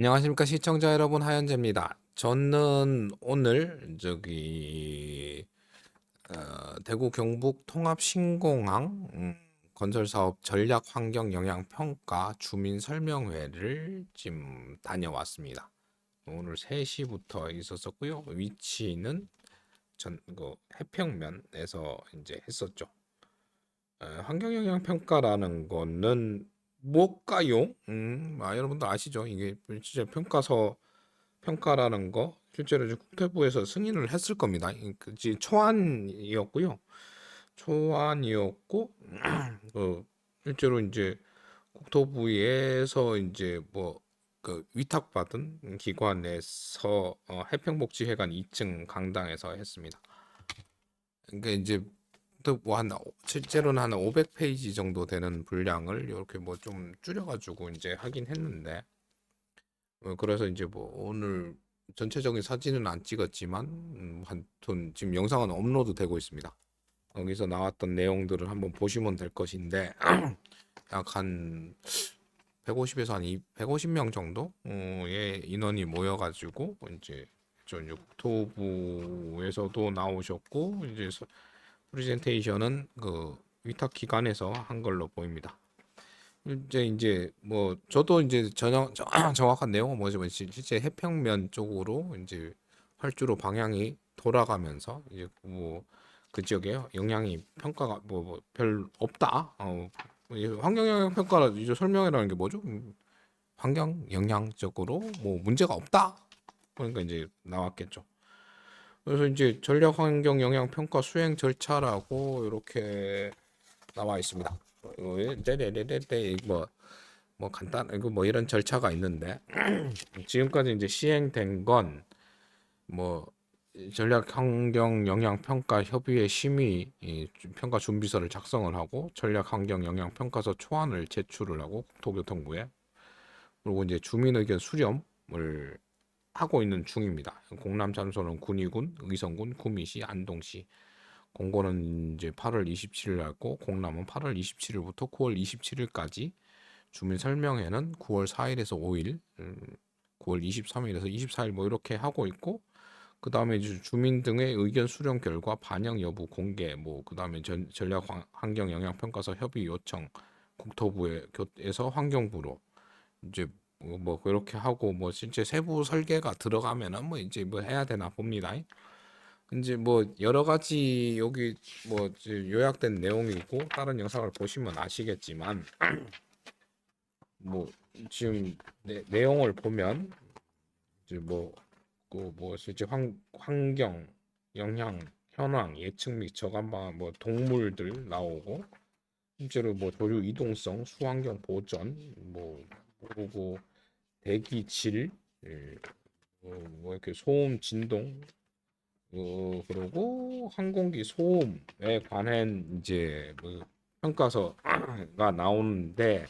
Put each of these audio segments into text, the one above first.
안녕하십니까 시청자 여러분, 하현재입니다. 저는 오늘 대구 경북 통합 신공항 건설 사업 전략 환경 영향 평가 주민 설명회를 지금 다녀왔습니다. 오늘 3시부터 있었었고요. 위치는 해평면에서 이제 했었죠. 환경 영향 평가라는 거는 뭘까요? 여러분들 아시죠? 이게 진짜 평가라는 거 실제로 이제 국토부에서 승인을 했을 겁니다. 초안이었고요. 초안이었고 실제로 이제 국토부에서 이제 위탁받은 기관에서 해평복지회관 2층 강당에서 했습니다. 그러니까 이제 또뭐한 실제로는 한 500페이지 정도 되는 분량을 이렇게 뭐 좀 줄여가지고 이제 하긴 했는데, 그래서 이제 뭐 오늘 전체적인 사진은 안 찍었지만 한톤 지금 영상은 업로드 되고 있습니다. 여기서 나왔던 내용들을 한번 보시면 될 것인데 약 한 150에서 한 150명 정도의 인원이 모여가지고 이제 저 육토부에서도 나오셨고 이제 프레젠테이션은 그 위탁 기관에서 한 걸로 보입니다. 이제 뭐 저도 이제 정확한 내용은 뭐지만 실제 해평면 쪽으로 이제 활주로 방향이 돌아가면서 이제 뭐 그 지역에 영향이 평가가 뭐 별 없다. 환경 영향 평가라 이제 설명이라는 게 뭐죠? 환경 영향적으로 뭐 문제가 없다. 그러니까 이제 나왔겠죠. 그래서 이제 전략 환경 영향 평가 수행 절차라고 이렇게 나와 있습니다. 네네네네 뭐 간단 이거 뭐 이런 절차가 있는데 지금까지 이제 시행된 건 뭐 전략 환경 영향 평가 협의회 심의 평가 준비서를 작성을 하고 전략 환경 영향 평가서 초안을 제출을 하고 국토교통부에, 그리고 이제 주민 의견 수렴을 하고 있는 중입니다. 공람 장소는 군위군, 의성군, 구미시, 안동시. 공고는 이제 8월 27일 날고 공람은 8월 27일부터 9월 27일까지, 주민 설명회는 9월 4일에서 5일, 9월 23일에서 24일 뭐 이렇게 하고 있고, 그 다음에 이제 주민 등의 의견 수렴 결과 반영 여부 공개, 뭐 그 다음에 전략 환경 영향 평가서 협의 요청 국토부에서 환경부로 이제 뭐 그렇게 하고, 뭐 실제 세부 설계가 들어가면은 뭐 이제 뭐 해야 되나 봅니다. 이제 뭐 여러 가지 여기 뭐 이제 요약된 내용이고 다른 영상을 보시면 아시겠지만 뭐 지금 내용을 보면 이제 뭐 실제 환경 영향 현황 예측 및 저감 방안, 뭐 동물들 나오고 실제로 뭐 조류 이동성 수환경 보전 뭐 그리고 대기 질, 예, 뭐 이렇게 소음 진동, 그리고 항공기 소음에 관한 이제 뭐 평가서가 나오는데,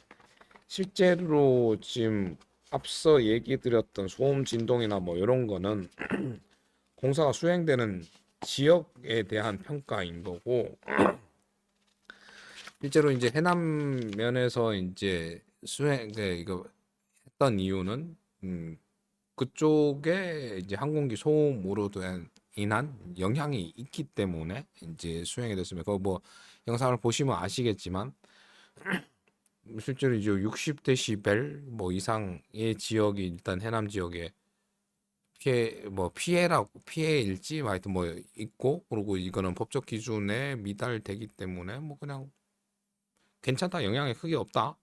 실제로 지금 앞서 얘기 드렸던 소음 진동이나 뭐 이런 거는 공사가 수행되는 지역에 대한 평가인 거고, 실제로 이제 해남면에서 이제 이거 했던 이유는 그쪽에 이제 항공기 소음으로 인한 영향이 있기 때문에 이제 수행이 됐으면, 그 뭐 영상을 보시면 아시겠지만 실제로 이제 60데시벨 뭐 이상의 지역이 일단 해남 지역에 피해일지 뭐 하여튼 뭐 있고, 그리고 이거는 법적 기준에 미달되기 때문에 뭐 그냥 괜찮다, 영향이 크게 없다.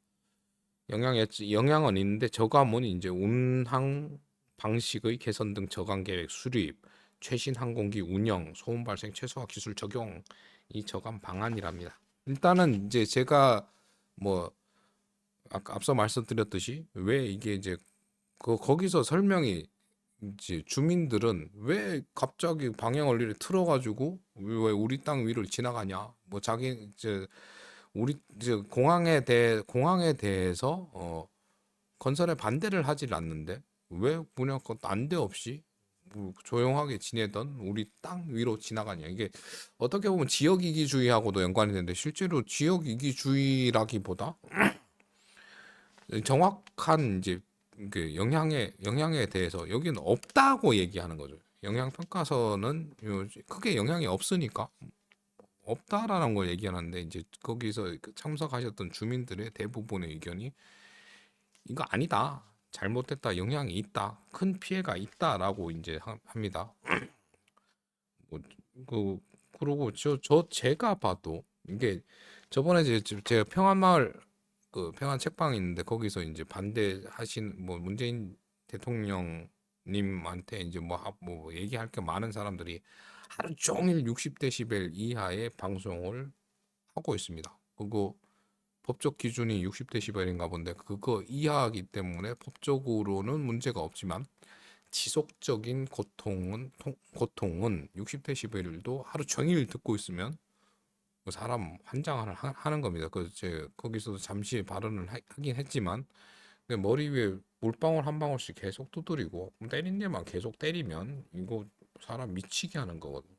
영향은 있는데 저감은 이제 운항 방식의 개선 등 저감 계획 수립, 최신 항공기 운영, 소음 발생 최소화 기술 적용, 이 저감 방안이랍니다. 일단은 이제 제가 뭐 아까 앞서 말씀드렸듯이 왜 이게 이제 거기서 설명이 이제 주민들은 왜 갑자기 방향 원리를 틀어가지고 왜 우리 땅 위를 지나가냐, 뭐 자기 이제 우리 이제 공항에 대해서 건설에 반대를 하질 않는데 왜 그냥 그 난데없이 뭐 조용하게 지내던 우리 땅 위로 지나가냐. 이게 어떻게 보면 지역 이기주의하고도 연관이 되는데, 실제로 지역 이기주의라기보다 정확한 이제 그 영향에 대해서 여기는 없다고 얘기하는 거죠. 영향 평가서는 크게 영향이 없으니까 없다라는 걸 얘기하는데 이제 거기서 그 참석하셨던 주민들의 대부분의 의견이 이거 아니다. 잘못됐다. 영향이 있다. 큰 피해가 있다라고 이제 합니다. 뭐, 그 그리고 제가 봐도 이게 저번에 제가 평안마을 그 평안 책방이 있는데 거기서 이제 반대하신 뭐 문재인 대통령님한테 이제 뭐 얘기할 게 많은 사람들이 하루 종일 60데시벨 이하의 방송을 하고 있습니다. 그거 법적 기준이 60데시벨인가 본데 그거 이하이기 때문에 법적으로는 문제가 없지만 지속적인 고통은 60데시벨도 하루 종일 듣고 있으면 그 사람 환장을 하는 겁니다. 제 거기서도 잠시 발언을 하긴 했지만 머리 위에 물방울 한 방울씩 계속 두드리고 때린 데만 계속 때리면 이거 사람 미치게 하는 거거든요.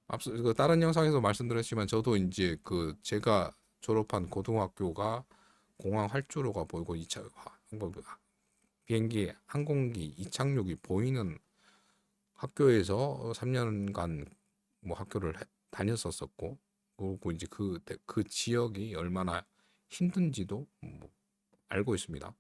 앞서 그 다른 영상에서 말씀드렸지만 저도 이제 그 제가 졸업한 고등학교가 공항 활주로가 보이고 비행기 항공기 이착륙이 보이는 학교에서 3년간 뭐 학교를 다녔었었고 그리고 이제 그 지역이 얼마나 힘든지도 뭐 알고 있습니다.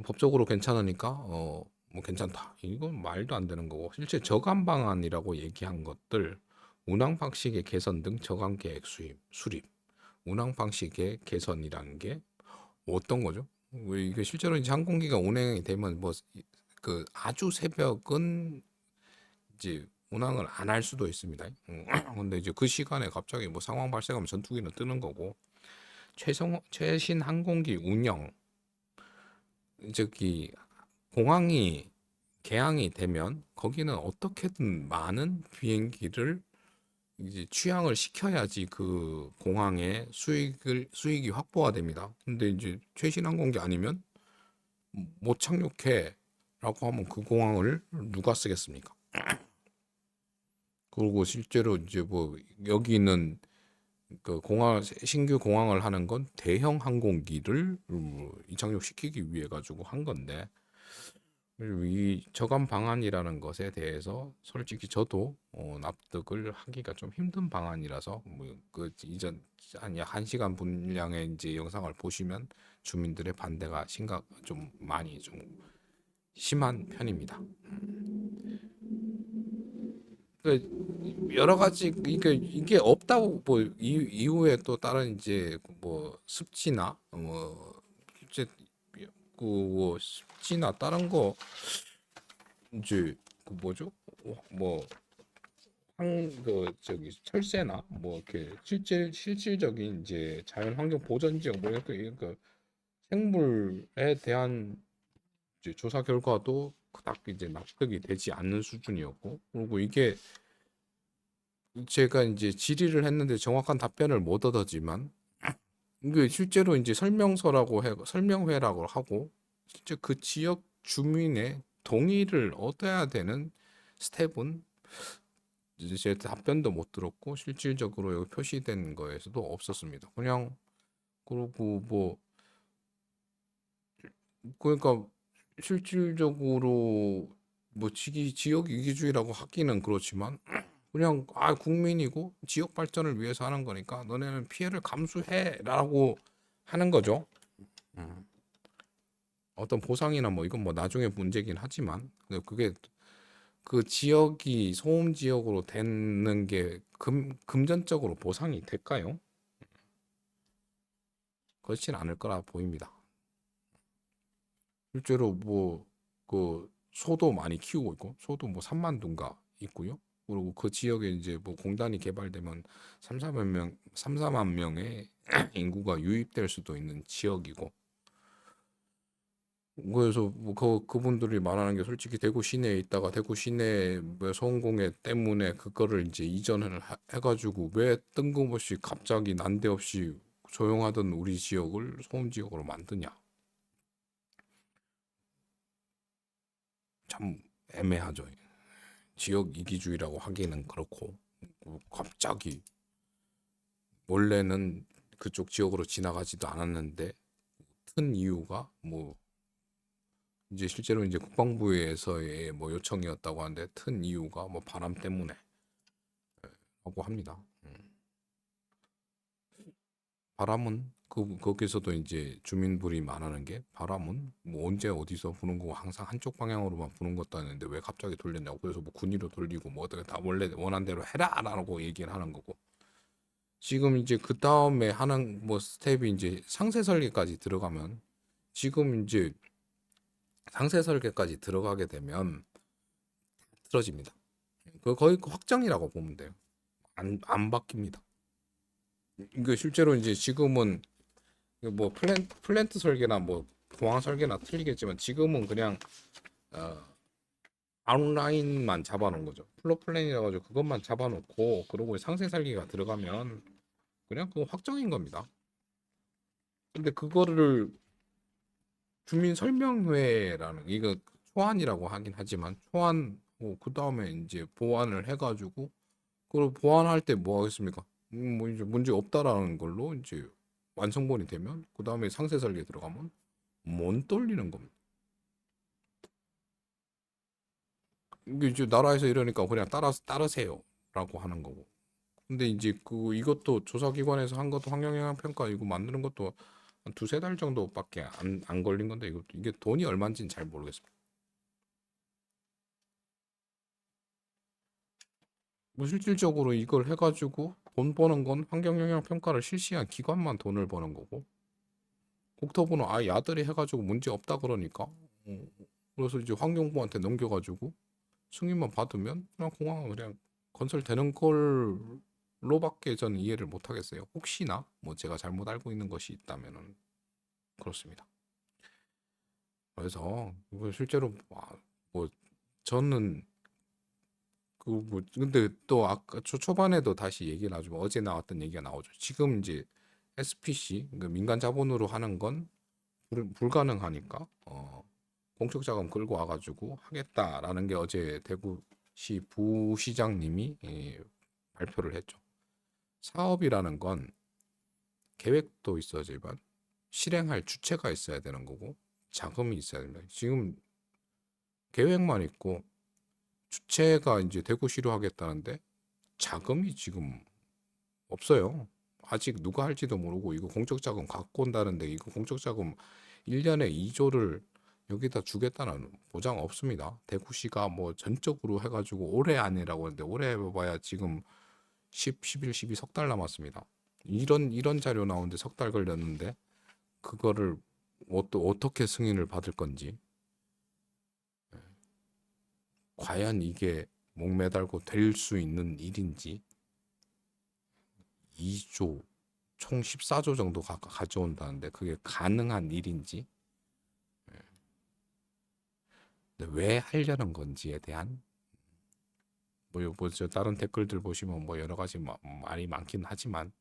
법적으로 괜찮으니까 뭐 괜찮다. 이건 말도 안 되는 거고 실제 저감 방안이라고 얘기한 것들 운항 방식의 개선 등 저감 계획 수립 운항 방식의 개선이라는 게 어떤 거죠? 왜 이게 실제로 이제 항공기가 운행이 되면 뭐 그 아주 새벽은 이제 운항을 안 할 수도 있습니다. 근데 이제 그 시간에 갑자기 뭐 상황 발생하면 전투기는 뜨는 거고 최신 항공기 운영 저기 공항이 개항이 되면 거기는 어떻게든 많은 비행기를 이제 취항을 시켜야지 그 공항에 수익이 확보가 됩니다. 근데 이제 최신 항공기 아니면 못 착륙해라고 하면 그 공항을 누가 쓰겠습니까? 그리고 실제로 이제 뭐 여기는 그 신규 공항을 하는 건 대형 항공기를 이착륙시키기 위해 가지고 한 건데 이 저감 방안이라는 것에 대해서 솔직히 저도 납득을 하기가 좀 힘든 방안이라서 뭐 그 이전 한 약 1시간 분량의 이제 영상을 보시면 주민들의 반대가 좀 많이 좀 심한 편입니다. 여러 가지 이게 없다고 뭐 이후에 또 다른 이제 뭐 습지나 뭐 이제 그뭐 습지나 다른 거 이제 그 뭐죠? 뭐 그 저기 철새나 뭐 이렇게 실질적인 이제 자연 환경 보전 지역 뭐 이렇게 그 생물에 대한 이제 조사 결과도 그닥 이제 납득이 되지 않는 수준이었고 그리고 이게 제가 이제 질의를 했는데 정확한 답변을 못 얻었지만 이게 실제로 이제 설명회라고 하고 실제 그 지역 주민의 동의를 얻어야 되는 스텝은 이제 제 답변도 못 들었고 실질적으로 여기 표시된 거에서도 없었습니다. 그냥 그러고 뭐 그러니까 실질적으로 뭐 지역 이기주의라고 하기는 그렇지만 그냥 국민이고 지역 발전을 위해서 하는 거니까 너네는 피해를 감수해라고 하는 거죠. 음. 어떤 보상이나 뭐 이건 뭐 나중에 문제긴 하지만 그게 그 지역이 소음 지역으로 되는 게 금전적으로 보상이 될까요? 그렇진 않을 거라 보입니다. 실제로 뭐 그 소도 많이 키우고 있고 소도 뭐 3만 둔가 있고요. 그리고 그 지역에 이제 뭐 공단이 개발되면 3, 4만 명의 인구가 유입될 수도 있는 지역이고 그래서 뭐 그분들이 말하는 게 솔직히 대구 시내에 있다가 대구 시내 뭐 소음공해 때문에 그거를 이제 이전을 해가지고 왜 뜬금없이 갑자기 난데없이 조용하던 우리 지역을 소음 지역으로 만드냐 참 애매하죠. 지역 이기주의라고 하기는 그렇고 갑자기 원래는 그쪽 지역으로 지나가지도 않았는데 큰 이유가 뭐 이제 실제로 이제 국방부에서의 뭐 요청이었다고 하는데 큰 이유가 뭐 바람 때문에 라고 합니다. 바람은 거기서도 이제 주민들이 말하는 게 바람은 뭐 언제 어디서 부는 거고 항상 한쪽 방향으로만 부는 것도 아닌데 왜 갑자기 돌렸냐고. 그래서 뭐 군위로 돌리고 뭐 어떻게 다 원래 원한 대로 해라라고 얘기를 하는 거고. 지금 이제 그 다음에 하는 뭐 스텝이 이제 상세 설계까지 들어가면, 지금 이제 상세 설계까지 들어가게 되면 틀어집니다. 그 거의 확정이라고 보면 돼요. 안 바뀝니다. 이거 실제로 이제 지금은 뭐 플랜트 설계나 뭐 공항 설계나 틀리겠지만 지금은 그냥 어, 아웃라인만 잡아놓은 거죠. 플로 플랜이라 가지고 그것만 잡아놓고 그러고 상세 설계가 들어가면 그냥 그거 확정인 겁니다. 근데 그거를 주민 설명회라는, 이거 초안이라고 하긴 하지만 초안 그 다음에 이제 보완을 해가지고 그걸 보완할 때 뭐 하겠습니까? 뭐 이제 문제 없다라는 걸로 이제 완성본이 되면 그 다음에 상세 설계 들어가면 못 돌리는 겁니다. 이게 이제 나라에서 이러니까 그냥 따르세요라고 하는 거고. 근데 이제 이것도 조사기관에서 한 것도 환경영향평가 이거 만드는 것도 한 두세 달 정도밖에 안 걸린 건데 이게 돈이 얼마인지는 잘 모르겠습니다. 뭐 실질적으로 이걸 해가지고 돈 버는 건 환경영향평가를 실시한 기관만 돈을 버는 거고, 국토부는 아예 야들이 해가지고 문제 없다 그러니까 그래서 이제 환경부한테 넘겨가지고 승인만 받으면 그냥 공항은 그냥 건설되는 걸로밖에 저는 이해를 못 하겠어요. 혹시나 뭐 제가 잘못 알고 있는 것이 있다면은 그렇습니다. 그래서 이거 실제로 뭐 저는 뭐 근데 또 아까 초반에도 다시 얘기를 하지만 어제 나왔던 얘기가 나오죠. 지금 이제 SPC 그러니까 민간 자본으로 하는 건 불가능하니까 공적 자금 끌고 와가지고 하겠다라는 게 어제 대구시 부시장님이 발표를 했죠. 사업이라는 건 계획도 있어야지만 실행할 주체가 있어야 되는 거고 자금이 있어야 됩니다. 지금 계획만 있고 주체가 이제 대구시로 하겠다는데 자금이 지금 없어요. 아직 누가 할지도 모르고 이거 공적 자금 갖고 온다는데 이거 공적 자금 1년에 2조를 여기다 주겠다는 보장 없습니다. 대구시가 뭐 전적으로 해가지고 올해 안이라고 하는데 올해 해봐야 지금 10, 11, 12 석 달 남았습니다. 이런 자료 나오는데 석 달 걸렸는데 그거를 또 어떻게 승인을 받을 건지, 과연 이게 목매달고 될 수 있는 일인지, 2조 총 14조 정도 가져온다는데 그게 가능한 일인지, 왜 하려는 건지에 대한 저 다른 댓글들 보시면 뭐 여러 가지 말이 많긴 하지만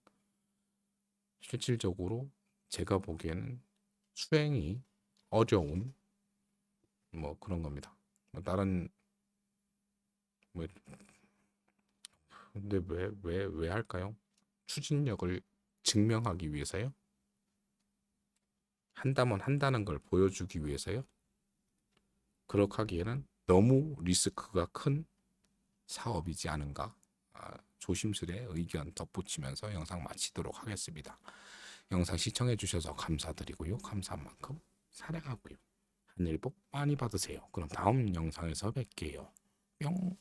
실질적으로 제가 보기에는 수행이 어려운 뭐 그런 겁니다. 뭐 다른 뭐 근데 왜 할까요? 추진력을 증명하기 위해서요? 한다면 한다는 걸 보여주기 위해서요? 그렇게 하기에는 너무 리스크가 큰 사업이지 않은가? 조심스레 의견 덧붙이면서 영상 마치도록 하겠습니다. 영상 시청해 주셔서 감사드리고요. 감사한 만큼 사랑하고요. 하늘 복 많이 받으세요. 그럼 다음 영상에서 뵐게요. 뿅.